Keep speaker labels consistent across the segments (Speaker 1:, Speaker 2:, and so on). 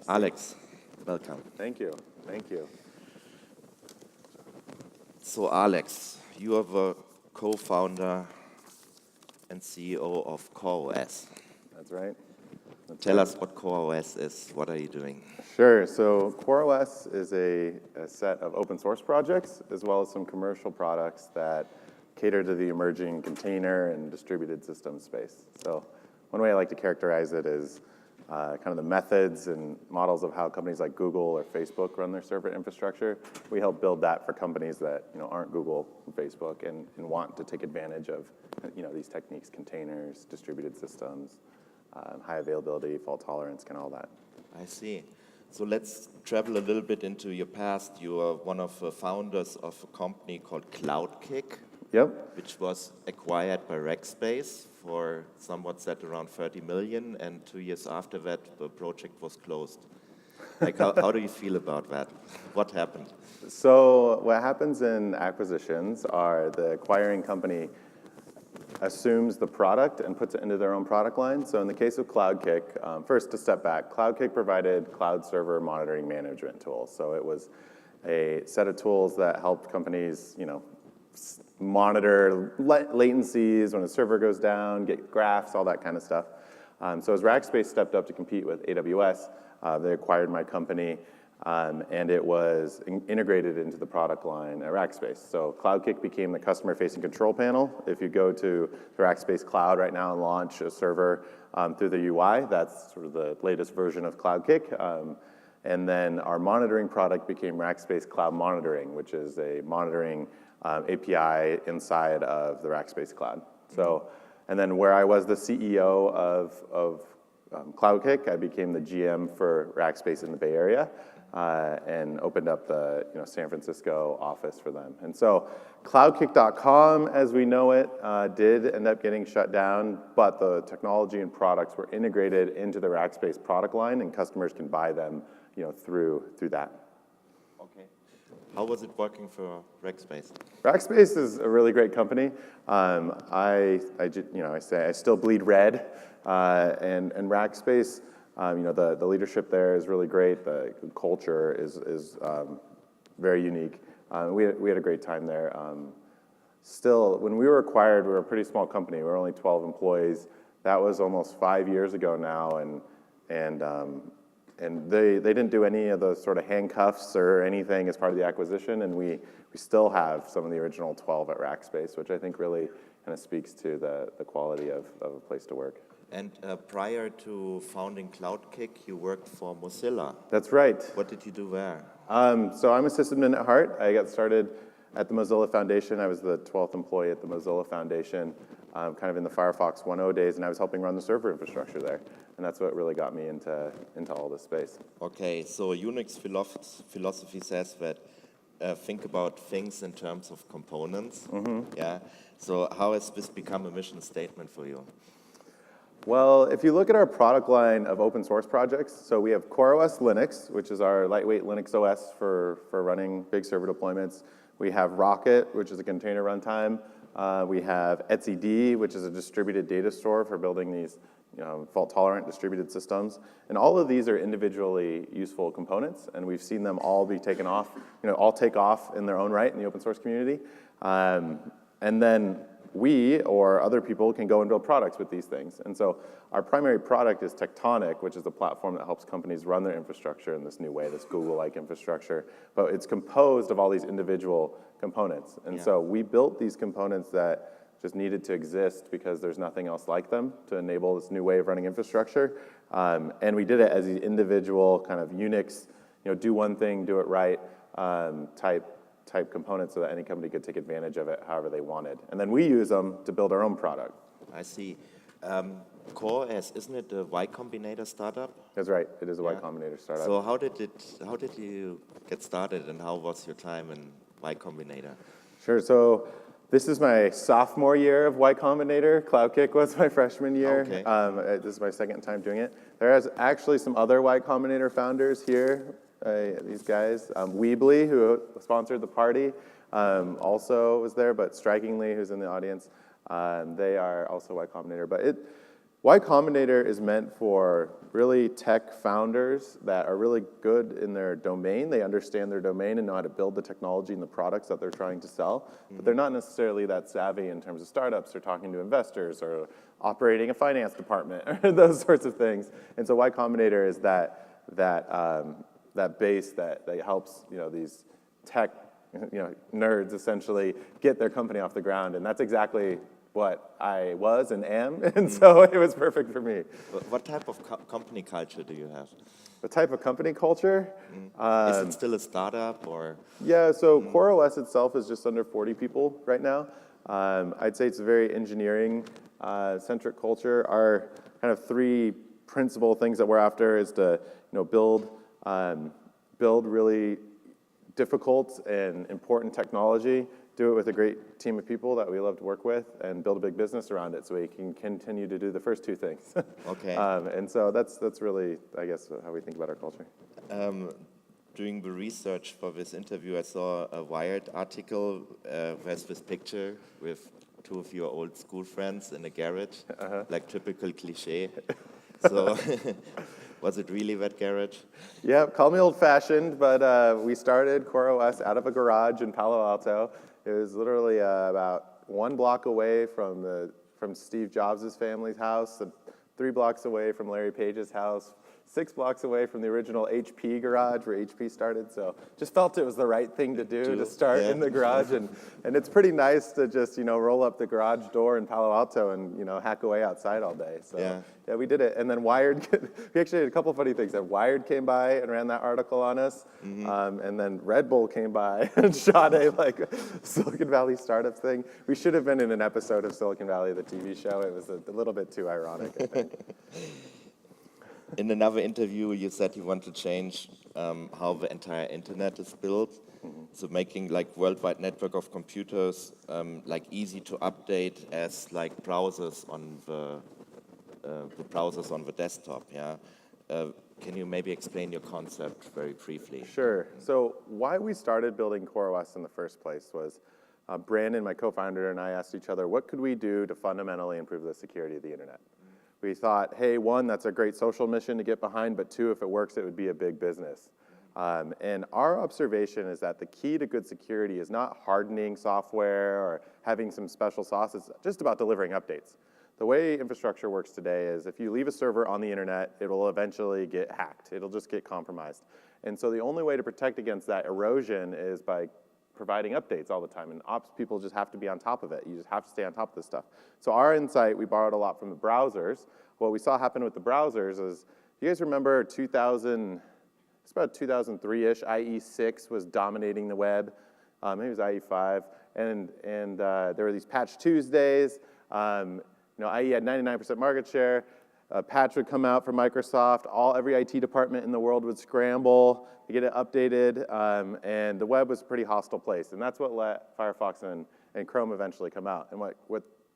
Speaker 1: Alex, welcome.
Speaker 2: Thank you. Thank you.
Speaker 1: So Alex, you are the co-founder and CEO of CoreOS.
Speaker 2: That's right.
Speaker 1: Tell us what CoreOS is. What are you doing?
Speaker 2: Sure. So CoreOS is a set of open source projects as well as some commercial products that cater to the emerging container and distributed system space. So one way I like to characterize it is kind of the methods and models of how companies like Google or Facebook run their server infrastructure. We help build that for companies that aren't Google and Facebook and want to take advantage of these techniques: containers, distributed systems, high availability, fault tolerance, kind of all that.
Speaker 1: I see. So let's travel a little bit into your past. You are one of the founders of a company called CloudKick.
Speaker 2: Yep.
Speaker 1: Which was acquired by Rackspace for somewhat set around 30 million, and 2 years after that, the project was closed. Like, how do you feel about that? What happened?
Speaker 2: So what happens in acquisitions are the acquiring company assumes the product and puts it into their own product line. So in the case of CloudKick, first to step back, CloudKick provided cloud server monitoring management tools. So it was a set of tools that helped companies, monitor latencies when a server goes down, get graphs, all that kind of stuff. So as Rackspace stepped up to compete with AWS, they acquired my company, and it was integrated into the product line at Rackspace. So CloudKick became the customer-facing control panel. If you go to the Rackspace Cloud right now and launch a server through the UI, that's sort of the latest version of CloudKick. And then our monitoring product became Rackspace Cloud Monitoring, which is a monitoring API inside of the Rackspace Cloud. So, and then where I was the CEO of CloudKick, I became the GM for Rackspace in the Bay Area and opened up the San Francisco office for them. And so CloudKick.com, as we know it, did end up getting shut down, but the technology and products were integrated into the Rackspace product line, and customers can buy them through that.
Speaker 1: Okay. How was it working for Rackspace?
Speaker 2: Rackspace is a really great company. I still bleed red, and Rackspace, the leadership there is really great. The culture is very unique. We had a great time there. Still, when we were acquired, we were a pretty small company. We were only 12 employees. That was almost 5 years ago now, and they didn't do any of the sort of handcuffs or anything as part of the acquisition, and we still have some of the original 12 at Rackspace, which I think really kind of speaks to the quality of a place to work.
Speaker 1: And prior to founding CloudKick, you worked for Mozilla.
Speaker 2: That's right.
Speaker 1: What did you do there?
Speaker 2: So I'm a sysadmin at heart. I got started at the Mozilla Foundation. I was the 12th employee at the Mozilla Foundation, kind of in the Firefox 1.0 days, and I was helping run the server infrastructure there. And that's what really got me into all this space.
Speaker 1: Okay, so Unix philosophy says that think about things in terms of components. Mm-hmm. Yeah. So how has this become a mission statement for you?
Speaker 2: Well, if you look at our product line of open source projects, so we have CoreOS Linux, which is our lightweight Linux OS for running big server deployments. We have Rocket, which is a container runtime. We have etcd, which is a distributed data store for building these fault-tolerant distributed systems. And all of these are individually useful components, and we've seen them all be taken off, all take off in their own right in the open source community. And then we or other people can go and build products with these things. And so our primary product is Tectonic, which is a platform that helps companies run their infrastructure in this new way, this Google-like infrastructure. But it's composed of all these individual components. And so we built these components that just needed to exist because there's nothing else like them to enable this new way of running infrastructure. And we did it as the individual kind of Unix, do one thing, do it right type components so that any company could take advantage of it however they wanted. And then we use them to build our own product.
Speaker 1: I see. CoreOS, isn't it a Y Combinator startup?
Speaker 2: That's right. It is a Y Combinator startup.
Speaker 1: So how did you get started, and how was your time in Y Combinator?
Speaker 2: Sure. So this is my sophomore year of Y Combinator. CloudKick was my freshman year. Okay. This is my second time doing it. There is actually some other Y Combinator founders here. These guys, Weebly, who sponsored the party, also was there, but Strikingly, who's in the audience, they are also Y Combinator. But Y Combinator is meant for really tech founders that are really good in their domain. They understand their domain and know how to build the technology and the products that they're trying to sell, but they're not necessarily that savvy in terms of startups or talking to investors or operating a finance department or those sorts of things. And so Y Combinator is that base that helps these tech nerds essentially get their company off the ground, and that's exactly what I was and am, and so it was perfect for me.
Speaker 1: What type of company culture do you have?
Speaker 2: The type of company culture?
Speaker 1: Is it still a startup or?
Speaker 2: Yeah, so CoreOS itself is just under 40 people right now. I'd say it's a very engineering centric culture. Our kind of three principal things that we're after is to build really difficult and important technology, do it with a great team of people that we love to work with, and build a big business around it so we can continue to do the first two things.
Speaker 1: Okay.
Speaker 2: And so that's really, I guess, how we think about our culture.
Speaker 1: Doing the research for this interview, I saw a Wired article with this picture with two of your old school friends in a garage, like typical cliche. So was it really that garage?
Speaker 2: Yeah, call me old-fashioned, but we started CoreOS out of a garage in Palo Alto. It was literally about 1 block away from Steve Jobs' family's house, 3 blocks away from Larry Page's house, 6 blocks away from the original HP garage where HP started. So just felt it was the right thing to do to start in the garage. And it's pretty nice to just, roll up the garage door in Palo Alto and, hack away outside all day. So yeah, we did it. And then Wired, we actually did a couple funny things. Wired came by and ran that article on us. And then Red Bull came by and shot a Silicon Valley startup thing. We should have been in an episode of Silicon Valley, the TV show. It was a little bit too ironic, I think.
Speaker 1: In another interview, you said you want to change how the entire internet is built. So making worldwide network of computers easy to update as browsers on the browsers on the desktop. Yeah. Can you maybe explain your concept very briefly?
Speaker 2: Sure. So why we started building CoreOS in the first place was Brandon, my co-founder, and I asked each other, what could we do to fundamentally improve the security of the internet? We thought, hey, 1, that's a great social mission to get behind, but 2, if it works, it would be a big business. And our observation is that the key to good security is not hardening software or having some special sauce. It's just about delivering updates. The way infrastructure works today is if you leave a server on the internet, it will eventually get hacked. It'll just get compromised. And so the only way to protect against that erosion is by providing updates all the time, and ops people just have to be on top of it. You just have to stay on top of this stuff. So our insight, we borrowed a lot from the browsers. What we saw happen with the browsers is, you guys remember 2000, it's about 2003-ish, IE6 was dominating the web. Maybe it was IE5, and there were these Patch Tuesdays. IE had 99% market share. A patch would come out from Microsoft. Every IT department in the world would scramble to get it updated, and the web was a pretty hostile place. And that's what let Firefox and Chrome eventually come out. And what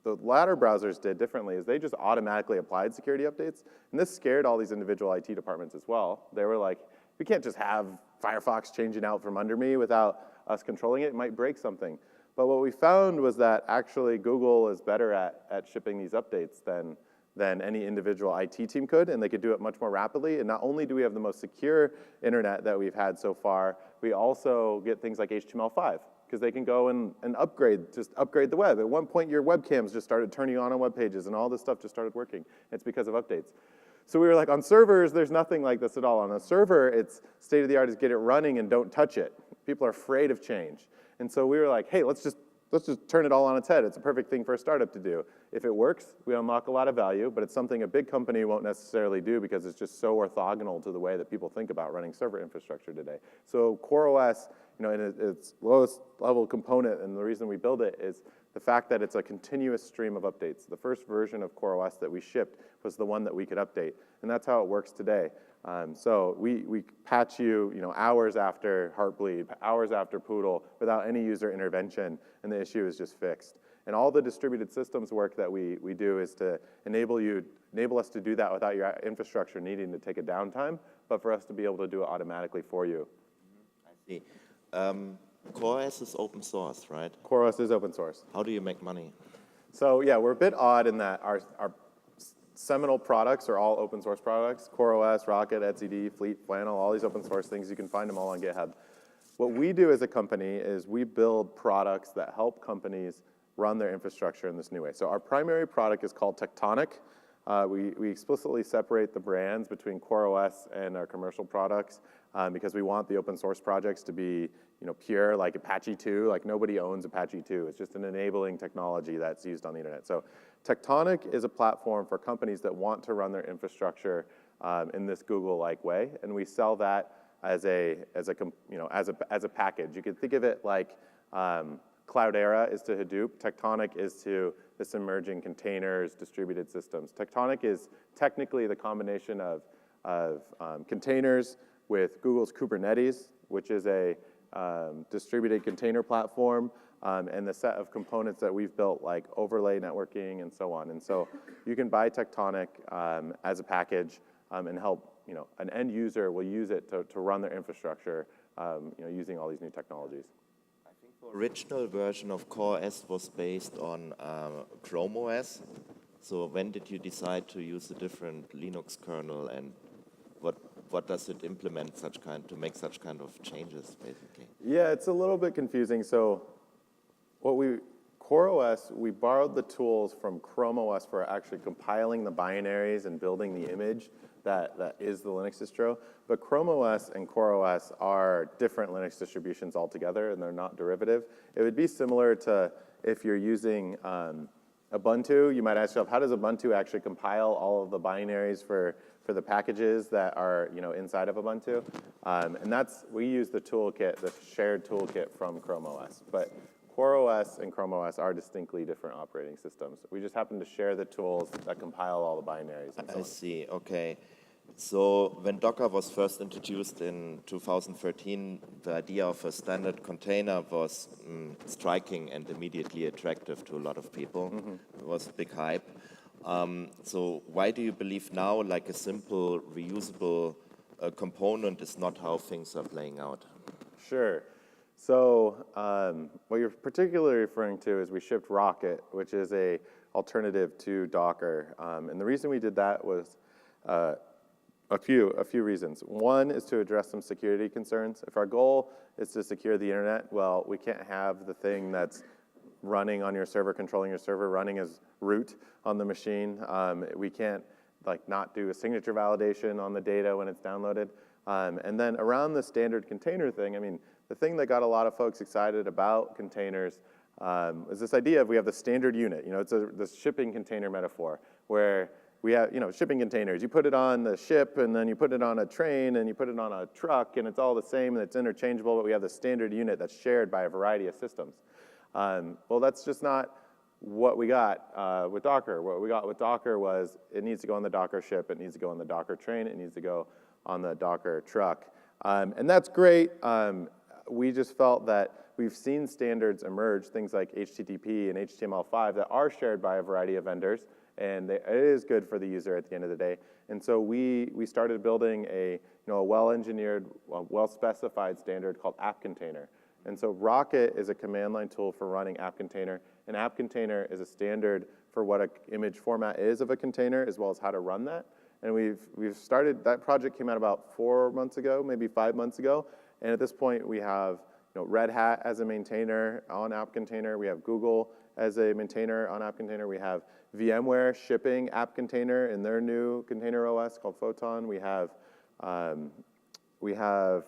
Speaker 2: the latter browsers did differently is they just automatically applied security updates. And this scared all these individual IT departments as well. They were like, we can't just have Firefox changing out from under me without us controlling it. It might break something. But what we found was that actually Google is better at shipping these updates than any individual IT team could, and they could do it much more rapidly. And not only do we have the most secure internet that we've had so far, we also get things like HTML5, because they can go and upgrade the web. At one point, your webcams just started turning on web pages, and all this stuff just started working. It's because of updates. So we were like, on servers, there's nothing like this at all. On a server, it's state-of-the-art is get it running and don't touch it. People are afraid of change. And so we were like, hey, let's just turn it all on its head. It's a perfect thing for a startup to do. If it works, we unlock a lot of value, but it's something a big company won't necessarily do because it's just so orthogonal to the way that people think about running server infrastructure today. So CoreOS, in its lowest level component, and the reason we build it is the fact that it's a continuous stream of updates. The first version of CoreOS that we shipped was the one that we could update, and that's how it works today. So we patch you, hours after heartbleed, hours after poodle, without any user intervention, and the issue is just fixed. And all the distributed systems work that we do is to enable us to do that without your infrastructure needing to take a downtime, but for us to be able to do it automatically for you.
Speaker 1: I see. CoreOS is open source, right?
Speaker 2: CoreOS is open source.
Speaker 1: How do you make money?
Speaker 2: So yeah, we're a bit odd in that our seminal products are all open source products. CoreOS, Rocket, etcd, Fleet, Flannel, all these open source things, you can find them all on GitHub. What we do as a company is we build products that help companies run their infrastructure in this new way. So our primary product is called Tectonic. We explicitly separate the brands between CoreOS and our commercial products because we want the open source projects to be pure, like Apache 2. Like nobody owns Apache 2. It's just an enabling technology that's used on the internet. So Tectonic is a platform for companies that want to run their infrastructure in this Google-like way, and we sell that as a package. You could think of it like Cloudera is to Hadoop. Tectonic is to this emerging containers, distributed systems. Tectonic is technically the combination of containers with Google's Kubernetes, which is a distributed container platform, and the set of components that we've built, like overlay networking and so on. And so you can buy Tectonic as a package and help, an end user will use it to run their infrastructure, using all these new technologies.
Speaker 1: The original version of CoreOS was based on ChromeOS. So when did you decide to use a different Linux kernel, and what does it implement to make such kind of changes, basically?
Speaker 2: Yeah, it's a little bit confusing. So CoreOS, we borrowed the tools from ChromeOS for actually compiling the binaries and building the image that is the Linux distro. But ChromeOS and CoreOS are different Linux distributions altogether, and they're not derivative. It would be similar to if you're using Ubuntu. You might ask yourself, how does Ubuntu actually compile all of the binaries for the packages that are inside of Ubuntu? And we use the toolkit, the shared toolkit from ChromeOS. But CoreOS and ChromeOS are distinctly different operating systems. We just happen to share the tools that compile all the binaries and so on.
Speaker 1: I see, okay. So when Docker was first introduced in 2013, the idea of a standard container was striking and immediately attractive to a lot of people. Mm-hmm. It was a big hype. So why do you believe now like a simple reusable component is not how things are playing out?
Speaker 2: Sure. So what you're particularly referring to is we shipped Rocket, which is a alternative to Docker. And the reason we did that was a few reasons. One is to address some security concerns. If our goal is to secure the internet, well, we can't have the thing that's running on your server, controlling your server, running as root on the machine. We can't not do a signature validation on the data when it's downloaded. And then around the standard container thing, the thing that got a lot of folks excited about containers is this idea of we have the standard unit. It's this shipping container metaphor where we have, shipping containers. You put it on the ship, and then you put it on a train, and you put it on a truck, and it's all the same, and it's interchangeable, but we have the standard unit that's shared by a variety of systems. Well, that's just not what we got with Docker. What we got with Docker was it needs to go on the Docker ship, it needs to go on the Docker train, it needs to go on the Docker truck. And that's great. We just felt that we've seen standards emerge, things like HTTP and HTML5 that are shared by a variety of vendors, and it is good for the user at the end of the day. And so we started building a well-engineered, well-specified standard called App Container. And so Rocket is a command line tool for running App Container. An App Container is a standard for what an image format is of a container, as well as how to run that. And we've started, that project came out about 4 months ago, maybe 5 months ago. And at this point, we have Red Hat as a maintainer on App Container. We have Google as a maintainer on App Container. We have VMware shipping App Container in their new container OS called Photon. We have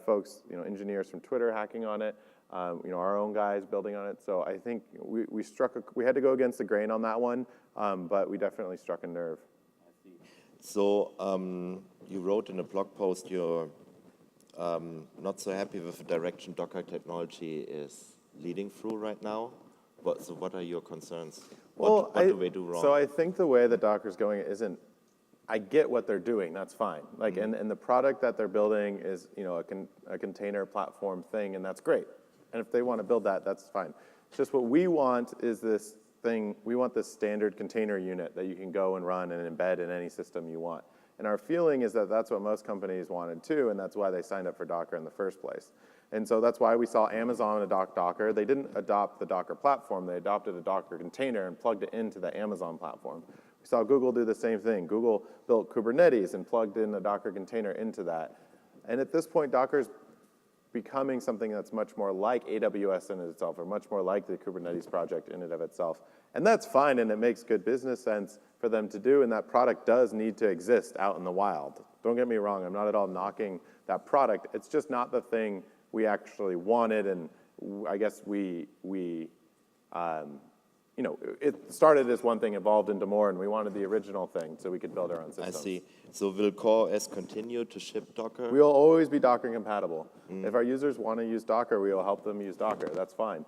Speaker 2: folks, engineers from Twitter hacking on it. Our own guys building on it. So I think we had to go against the grain on that one, but we definitely struck a nerve.
Speaker 1: I see. So you wrote in a blog post you're not so happy with the direction Docker technology is leading through right now. So what are your concerns? What do they do wrong?
Speaker 2: So I think the way that Docker's going isn't, I get what they're doing, that's fine. And the product that they're building is, a container platform thing, and that's great. And if they want to build that, that's fine. It's just what we want is this thing, we want this standard container unit that you can go and run and embed in any system you want. And our feeling is that that's what most companies wanted too, and that's why they signed up for Docker in the first place. And so that's why we saw Amazon adopt Docker. They didn't adopt the Docker platform, they adopted a Docker container and plugged it into the Amazon platform. We saw Google do the same thing. Google built Kubernetes and plugged in a Docker container into that. And at this point, Docker's becoming something that's much more like AWS in itself, or much more like the Kubernetes project in and of itself. And that's fine, and it makes good business sense for them to do, and that product does need to exist out in the wild. Don't get me wrong, I'm not at all knocking that product. It's just not the thing we actually wanted, and I guess it started as one thing, evolved into more, and we wanted the original thing so we could build our own systems.
Speaker 1: I see. So will CoreOS continue to ship Docker?
Speaker 2: We will always be Docker compatible. If our users want to use Docker, we will help them use Docker. That's fine.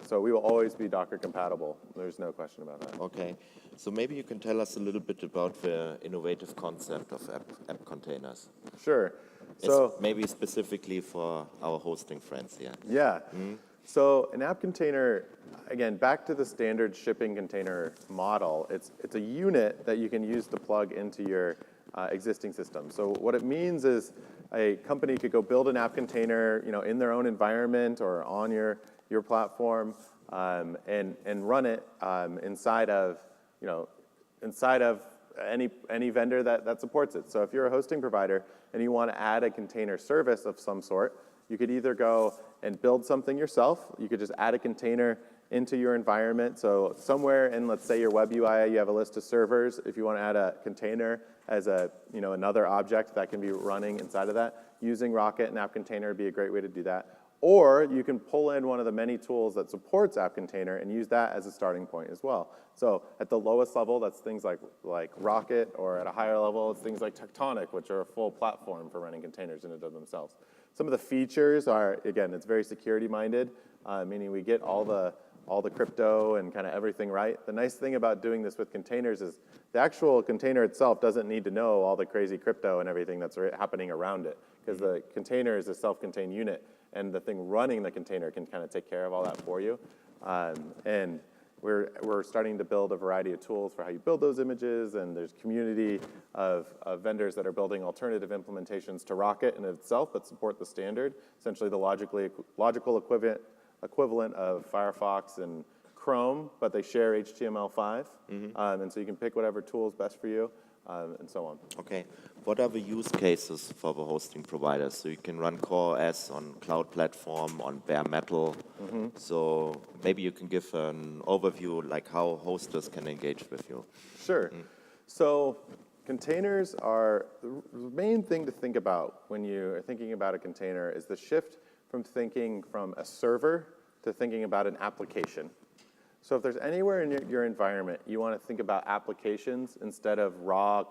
Speaker 2: So we will always be Docker compatible. There's no question about that.
Speaker 1: Okay. So maybe you can tell us a little bit about the innovative concept of app containers.
Speaker 2: Sure.
Speaker 1: So maybe specifically for our hosting friends here.
Speaker 2: Yeah. So an app container, again, back to the standard shipping container model, it's a unit that you can use to plug into your existing system. So what it means is a company could go build an app container, in their own environment or on your platform, and run it inside of any vendor that supports it. So if you're a hosting provider and you want to add a container service of some sort, you could either go and build something yourself. You could just add a container into your environment. So somewhere in, let's say, your web UI, you have a list of servers. If you want to add a container as another object that can be running inside of that, using Rocket and App Container would be a great way to do that. Or you can pull in one of the many tools that supports App Container and use that as a starting point as well. So at the lowest level, that's things like Rocket, or at a higher level, it's things like Tectonic, which are a full platform for running containers in and of themselves. Some of the features are, again, it's very security-minded, meaning we get all the crypto and kind of everything right. The nice thing about doing this with containers is the actual container itself doesn't need to know all the crazy crypto and everything that's happening around it, because the container is a self-contained unit, and the thing running the container can kind of take care of all that for you. And we're starting to build a variety of tools for how you build those images, and there's community of vendors that are building alternative implementations to Rocket in itself, but support the standard, essentially the logical equivalent of Firefox and Chrome, but they share HTML5, and so you can pick whatever tool is best for you, and so on.
Speaker 1: Okay. What are the use cases for the hosting providers? So you can run CoreOS on cloud platform, on bare metal. So maybe you can give an overview, like how hosters can engage with you.
Speaker 2: Sure. So containers are, the main thing to think about when you are thinking about a container is the shift from thinking from a server to thinking about an application. So if there's anywhere in your environment you want to think about applications instead of raw,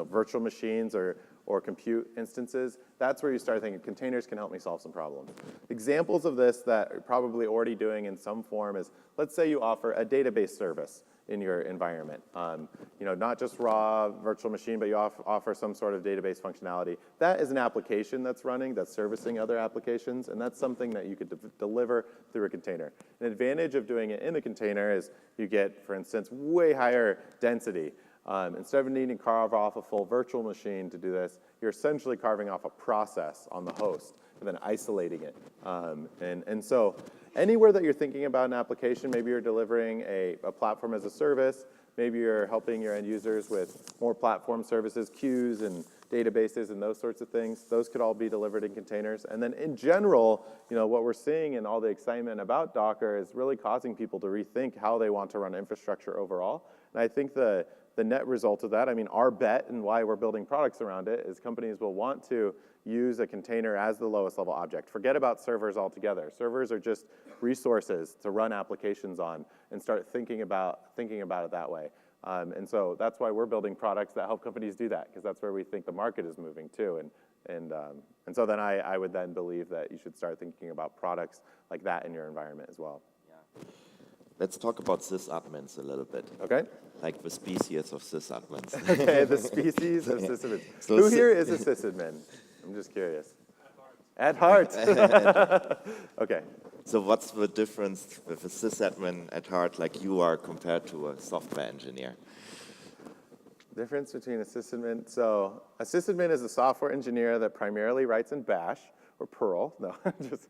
Speaker 2: virtual machines or compute instances, that's where you start thinking containers can help me solve some problems. Examples of this that you're probably already doing in some form is, let's say you offer a database service in your environment. Not just raw virtual machine, but you offer some sort of database functionality. That is an application that's running, that's servicing other applications, and that's something that you could deliver through a container. An advantage of doing it in a container is you get, for instance, way higher density. Instead of needing to carve off a full virtual machine to do this, you're essentially carving off a process on the host and then isolating it. And so anywhere that you're thinking about an application, maybe you're delivering a platform as a service, maybe you're helping your end users with more platform services, queues and databases and those sorts of things. Those could all be delivered in containers. And then in general, what we're seeing and all the excitement about Docker is really causing people to rethink how they want to run infrastructure overall. And I think the net result of that, our bet and why we're building products around it is companies will want to use a container as the lowest level object. Forget about servers altogether. Servers are just resources to run applications on, and start thinking about it that way. And so that's why we're building products that help companies do that, because that's where we think the market is moving to. And so then I would then believe that you should start thinking about products like that in your environment as well.
Speaker 1: Yeah. Let's talk about sysadmins a little bit.
Speaker 2: Okay.
Speaker 1: Like the species of sysadmins.
Speaker 2: Okay, the species of sysadmins. So who here is a sysadmin? I'm just curious. At heart. Okay.
Speaker 1: So what's the difference with a sysadmin at heart like you are compared to a software engineer?
Speaker 2: Difference between a sysadmin. So a sysadmin is a software engineer that primarily writes in Bash or Perl. No, just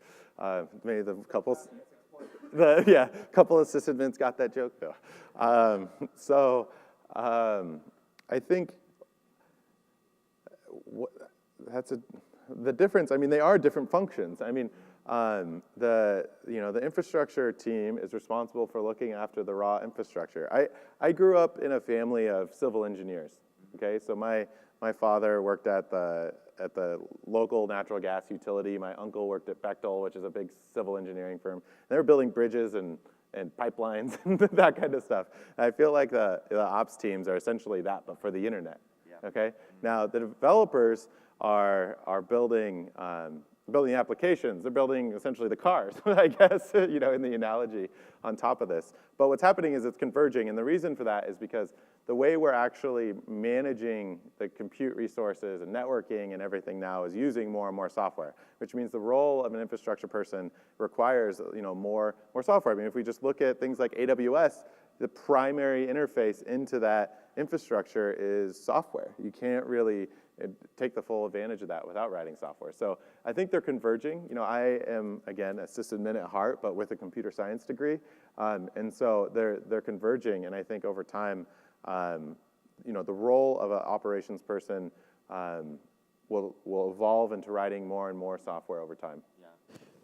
Speaker 2: maybe the couples. A couple of sysadmins got that joke though. So I think the difference. I mean, they are different functions. I mean, the infrastructure team is responsible for looking after the raw infrastructure. I grew up in a family of civil engineers. Okay, so my father worked at the local natural gas utility. My uncle worked at Bechtel, which is a big civil engineering firm. They were building bridges and pipelines and that kind of stuff. I feel like the ops teams are essentially that, but for the internet. Yeah. Okay. Now the developers are building the applications. They're building essentially the cars, I guess, in the analogy on top of this. But what's happening is it's converging, and the reason for that is because the way we're actually managing the compute resources and networking and everything now is using more and more software, which means the role of an infrastructure person requires, more software. I mean, if we just look at things like AWS, the primary interface into that infrastructure is software. You can't really take the full advantage of that without writing software. So I think they're converging. I am, again, a sysadmin at heart, but with a computer science degree. And so they're converging, and I think over time, the role of an operations person will evolve into writing more and more software over time.
Speaker 1: Yeah.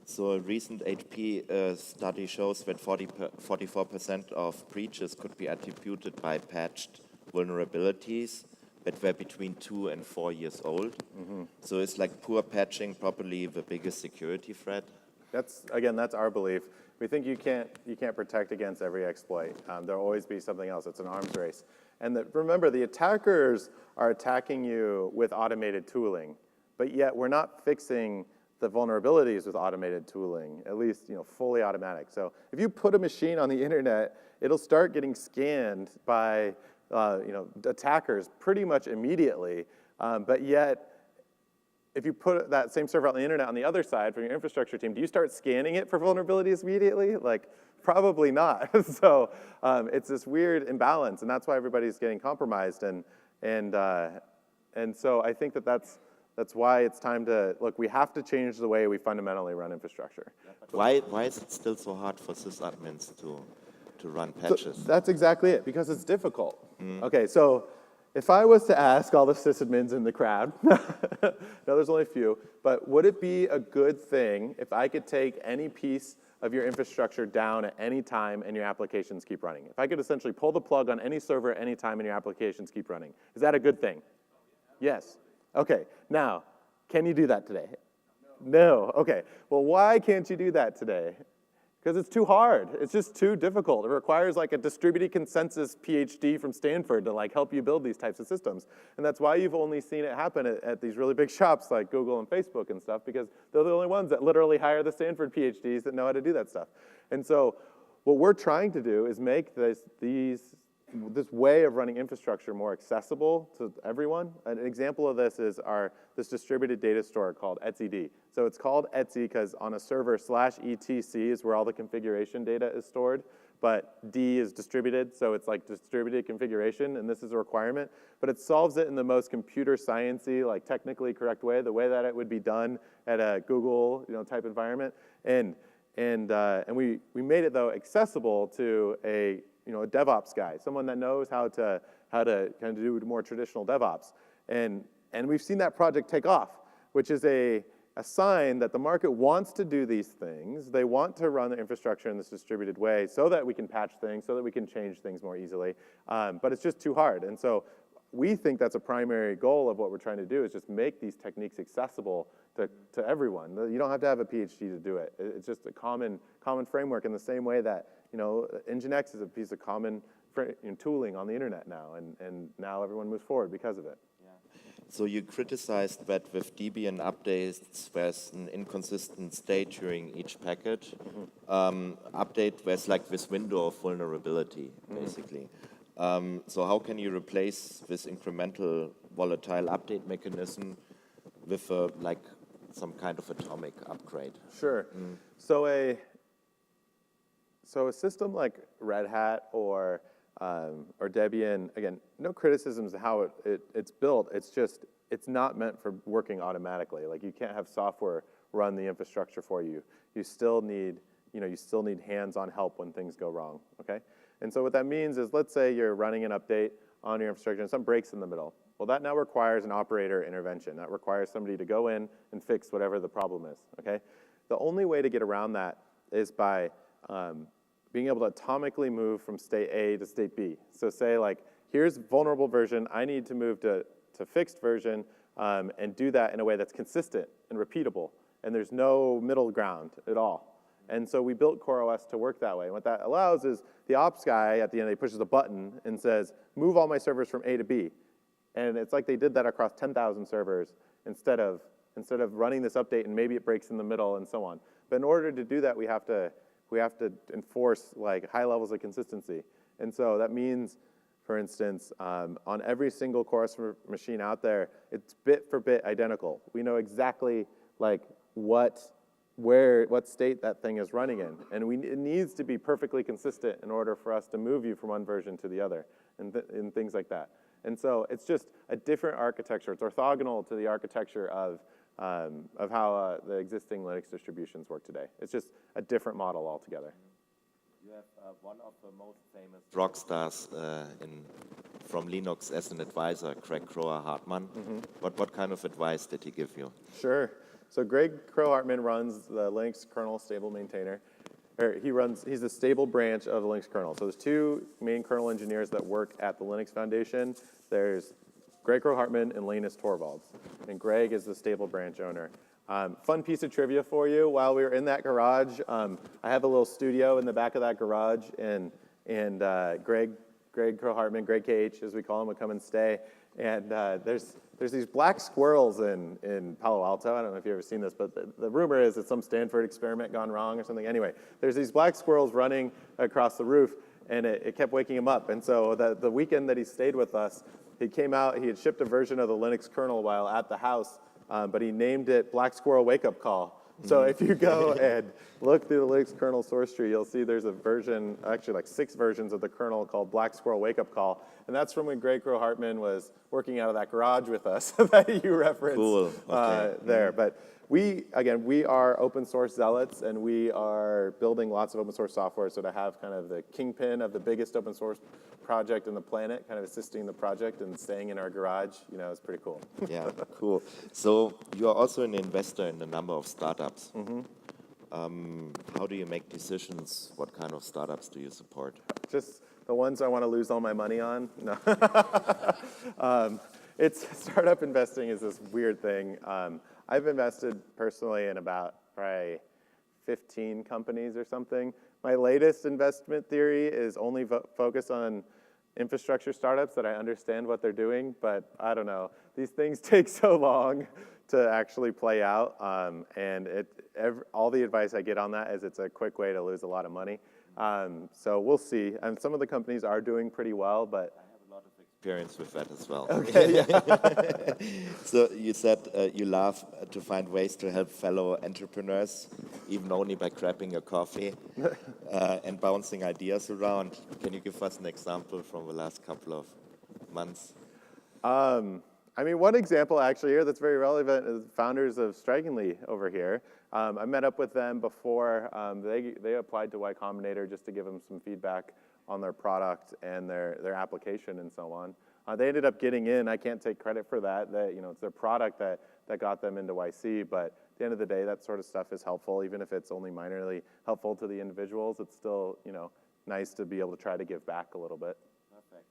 Speaker 1: So a recent HP study shows that 44% of breaches could be attributed by patched vulnerabilities that were between 2 and 4 years old. Mm-hmm. So it's like poor patching probably the biggest security threat.
Speaker 2: That's our belief. We think you can't protect against every exploit. There'll always be something else. It's an arms race. And remember, the attackers are attacking you with automated tooling, but yet we're not fixing the vulnerabilities with automated tooling, at least fully automatic. So if you put a machine on the internet, it'll start getting scanned by attackers pretty much immediately, but yet if you put that same server on the internet on the other side from your infrastructure team, do you start scanning it for vulnerabilities immediately? Like, probably not. So it's this weird imbalance, and that's why everybody's getting compromised. And so I think that's why it's time to look. We have to change the way we fundamentally run infrastructure.
Speaker 1: Why is it still so hard for sysadmins to run patches?
Speaker 2: So that's exactly it, because it's difficult. Okay, so if I was to ask all the sysadmins in the crowd, no, there's only a few, but would it be a good thing if I could take any piece of your infrastructure down at any time and your applications keep running? If I could essentially pull the plug on any server at any time and your applications keep running, is that a good thing? Yes. Okay, now, can you do that today? No. Okay, well, why can't you do that today? Because it's too hard. It's just too difficult. It requires like a distributed consensus PhD from Stanford to help you build these types of systems. And that's why you've only seen it happen at these really big shops like Google and Facebook and stuff, because they're the only ones that literally hire the Stanford PhDs that know how to do that stuff. And so what we're trying to do is make this way of running infrastructure more accessible to everyone. An example of this is this distributed data store called etcd. So it's called Etsy because on a server /etc is where all the configuration data is stored, but D is distributed, so it's like distributed configuration, and this is a requirement. But it solves it in the most computer sciencey, technically correct way, the way that it would be done at a Google type environment. And we made it though accessible to a DevOps guy, someone that knows how to kind of do more traditional DevOps. And we've seen that project take off, which is a sign that the market wants to do these things. They want to run the infrastructure in this distributed way so that we can patch things, so that we can change things more easily. But it's just too hard. And so we think that's a primary goal of what we're trying to do, is just make these techniques accessible to everyone. You don't have to have a PhD to do it. It's just a common framework, in the same way that Nginx is a piece of common tooling on the internet now, and now everyone moves forward because of it.
Speaker 1: So you criticized that with Debian updates, there's an inconsistent state during each package. Update, there's this window of vulnerability, basically. So how can you replace this incremental volatile update mechanism with some kind of atomic upgrade?
Speaker 2: Sure. So a system like Red Hat or Debian, again, no criticisms of how it's built. It's not meant for working automatically. You can't have software run the infrastructure for you. You still need hands-on help when things go wrong. Okay. And so what that means is, let's say you're running an update on your infrastructure and something breaks in the middle. Well, that now requires an operator intervention. That requires somebody to go in and fix whatever the problem is, okay? The only way to get around that is by being able to atomically move from state A to state B. So say like, here's vulnerable version, I need to move to fixed version and do that in a way that's consistent and repeatable. And there's no middle ground at all. And so we built CoreOS to work that way. And what that allows is the ops guy at the end, he pushes a button and says, move all my servers from A to B. And it's like they did that across 10,000 servers instead of running this update and maybe it breaks in the middle and so on. But in order to do that, we have to enforce like high levels of consistency. And so that means, for instance, on every single CoreOS machine out there, it's bit for bit identical. We know exactly like what state that thing is running in. And it needs to be perfectly consistent in order for us to move you from one version to the other and things like that. And so it's just a different architecture. It's orthogonal to the architecture of how the existing Linux distributions work today. It's just a different model altogether.
Speaker 1: You have one of the most famous rock stars from Linux as an advisor, Greg Kroah-Hartman. What kind of advice did he give you?
Speaker 2: Sure. So Greg Kroah-Hartman runs the Linux kernel stable maintainer. He's a stable branch of the Linux kernel. So there's two main kernel engineers that work at the Linux Foundation. There's Greg Kroah-Hartman and Linus Torvalds. And Greg is the stable branch owner. Fun piece of trivia for you. While we were in that garage, I have a little studio in the back of that garage, and Greg Kroah-Hartman, Greg KH as we call him, would come and stay. And there's these black squirrels in Palo Alto. I don't know if you've ever seen this, but the rumor is it's some Stanford experiment gone wrong or something. Anyway, there's these black squirrels running across the roof, and it kept waking him up. And so the weekend that he stayed with us, he came out, he had shipped a version of the Linux kernel while at the house, but he named it Black Squirrel Wake Up Call. So if you go and look through the Linux kernel source tree, you'll see there's a version, actually like 6 versions of the kernel called Black Squirrel Wake Up Call. And that's from when Greg Kroah-Hartman was working out of that garage with us that you referenced
Speaker 1: Cool. Okay.
Speaker 2: there. But we are open source zealots, and we are building lots of open source software. So to have kind of the kingpin of the biggest open source project on the planet, kind of assisting the project and staying in our garage, is pretty cool.
Speaker 1: Yeah, cool. So you are also an investor in a number of startups. How do you make decisions? What kind of startups do you support?
Speaker 2: Just the ones I want to lose all my money on. No. Startup investing is this weird thing. I've invested personally in about probably 15 companies or something. My latest investment theory is only focused on infrastructure startups that I understand what they're doing, but I don't know. These things take so long to actually play out, and all the advice I get on that is it's a quick way to lose a lot of money. So we'll see. And some of the companies are doing pretty well, but
Speaker 1: I have a lot of experience with that as well.
Speaker 2: Okay. Yeah.
Speaker 1: So you said you love to find ways to help fellow entrepreneurs, even only by grabbing a coffee and bouncing ideas around. Can you give us an example from the last couple of months?
Speaker 2: I mean, one example actually here that's very relevant is founders of Strikingly over here. I met up with them before. They applied to Y Combinator just to give them some feedback on their product and their application and so on. They ended up getting in. I can't take credit for that. It's their product that got them into YC, but at the end of the day, that sort of stuff is helpful. Even if it's only minorly helpful to the individuals, it's still nice to be able to try to give back a little bit.
Speaker 1: Perfect.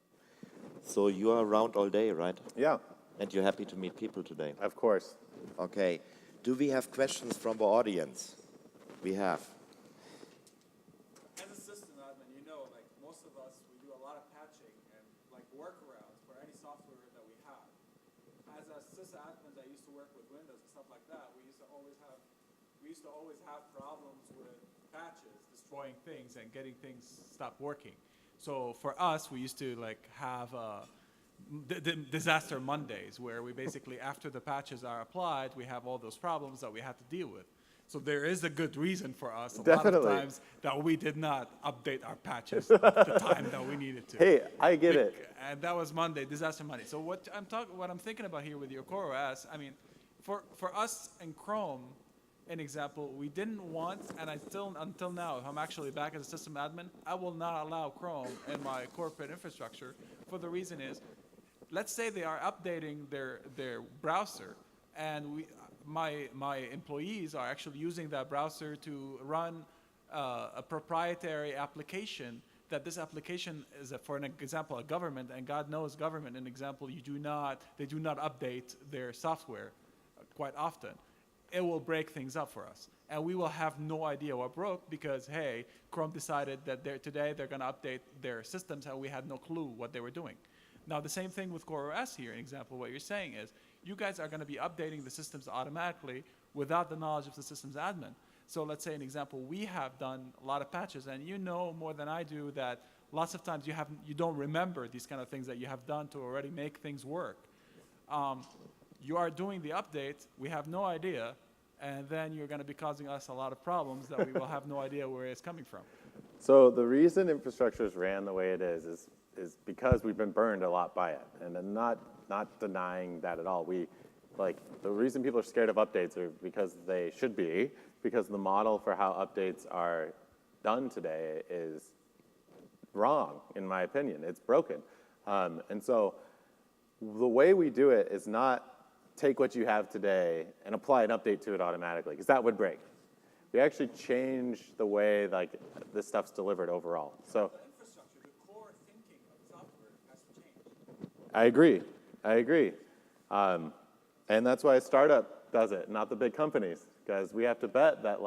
Speaker 1: So you are around all day, right?
Speaker 2: Yeah.
Speaker 1: And you're happy to meet people today?
Speaker 2: Of course.
Speaker 1: Okay. Do we have questions from the audience? We have.
Speaker 3: As a system admin, like most of us, we do a lot of patching and like workarounds for any software that we have. As a sysadmin that used to work with Windows and stuff like that, we used to always have problems with patches, destroying things and getting things stop working. So for us, we used to like have disaster Mondays, where we basically, after the patches are applied, we have all those problems that we had to deal with. So there is a good reason for us a lot of times that we did not update our patches at the time that we needed to.
Speaker 2: Hey, I get it.
Speaker 3: And that was Monday, disaster Monday. So what I'm thinking about here with your CoreOS, I mean, for us in Chrome, an example, we didn't want, and I still, until now, if I'm actually back as a system admin, I will not allow Chrome in my corporate infrastructure for the reason is, let's say they are updating their browser, and my employees are actually using that browser to run a proprietary application. That this application is, for an example, a government, and God knows government, an example, they do not update their software quite often. It will break things up for us. And we will have no idea what broke because, hey, Chrome decided that today they're going to update their systems and we had no clue what they were doing. Now, the same thing with CoreOS here, an example, what you're saying is you guys are going to be updating the systems automatically without the knowledge of the systems admin. So let's say an example, we have done a lot of patches, and you know more than I do that lots of times you don't remember these kind of things that you have done to already make things work. You are doing the update, we have no idea, and then you're going to be causing us a lot of problems that we will have no idea where it's coming from.
Speaker 2: So the reason infrastructures ran the way it is because we've been burned a lot by it, and I'm not denying that at all. The reason people are scared of updates are because they should be, because the model for how updates are done today is wrong, in my opinion. It's broken. And so the way we do it is not take what you have today and apply an update to it automatically, because that would break. We actually change the way this stuff's delivered overall. So
Speaker 3: The infrastructure, the core thinking of software has to change.
Speaker 2: I agree. And that's why a startup does it, not the big companies, because we have to bet that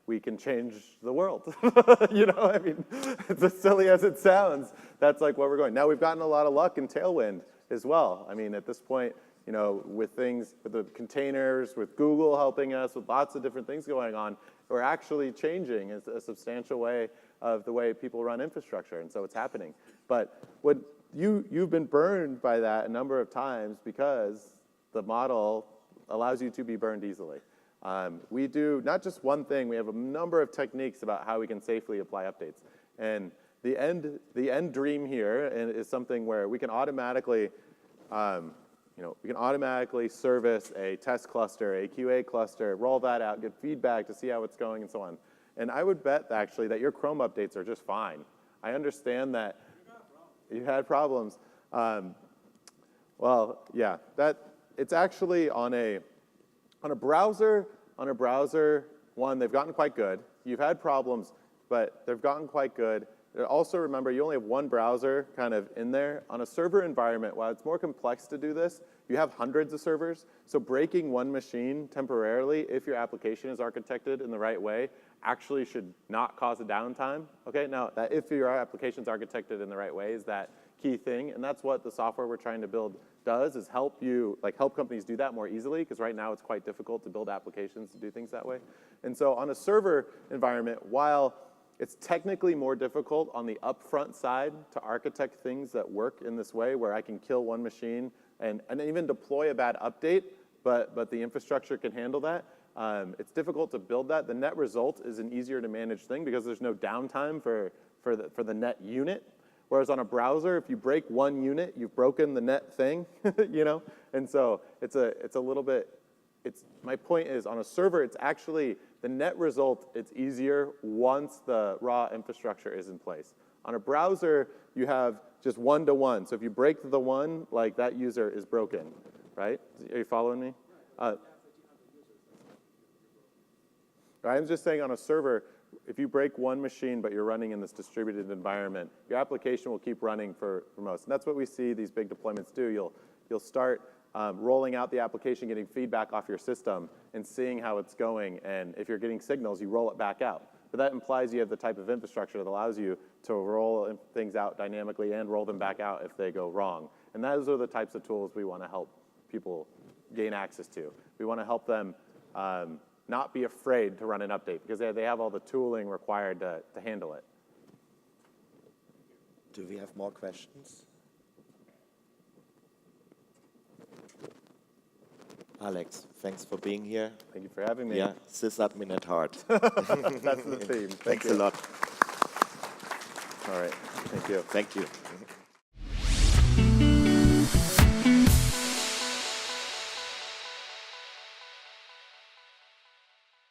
Speaker 2: we can change the world. I mean, it's as silly as it sounds. That's what we're going. Now we've gotten a lot of luck in Tailwind as well. I mean, at this point, with things, with the containers, with Google helping us, with lots of different things going on, we're actually changing a substantial way of the way people run infrastructure, and so it's happening. But what you've been burned by that a number of times because the model allows you to be burned easily. We do not just one thing, we have a number of techniques about how we can safely apply updates. And the end dream here is something where we can automatically service a test cluster, a QA cluster, roll that out, get feedback to see how it's going, and so on. And I would bet, actually, that your Chrome updates are just fine. I understand that you had problems. Well, yeah, it's actually on a browser, one, they've gotten quite good. You've had problems, but they've gotten quite good. Also, remember, you only have one browser kind of in there. On a server environment, while it's more complex to do this, you have hundreds of servers. So breaking one machine temporarily, if your application is architected in the right way, actually should not cause a downtime. Okay, now, that if your application is architected in the right way is that key thing, and that's what the software we're trying to build does, is help companies do that more easily, because right now it's quite difficult to build applications to do things that way. And so on a server environment, while it's technically more difficult on the upfront side to architect things that work in this way, where I can kill one machine and even deploy a bad update, but the infrastructure can handle that. It's difficult to build that. The net result is an easier to manage thing because there's no downtime for the net unit. Whereas on a browser, if you break one unit, you've broken the net thing, And so it's a little bit. My point is, on a server, it's actually the net result. It's easier once the raw infrastructure is in place. On a browser, you have just one-to-one. So if you break the one, that user is broken, right? Are you following me? I'm just saying on a server, if you break one machine but you're running in this distributed environment, your application will keep running for most. And that's what we see these big deployments do. You'll start rolling out the application, getting feedback off your system, and seeing how it's going. And if you're getting signals, you roll it back out. But that implies you have the type of infrastructure that allows you to roll things out dynamically and roll them back out if they go wrong. And those are the types of tools we want to help people gain access to. We want to help them not be afraid to run an update because they have all the tooling required to handle it.
Speaker 1: Do we have more questions? Alex, thanks for being here.
Speaker 2: Thank you for having me.
Speaker 1: Yeah, sysadmin at heart.
Speaker 2: That's the theme.
Speaker 1: Thanks a lot.
Speaker 2: All right. Thank you.
Speaker 1: Thank you.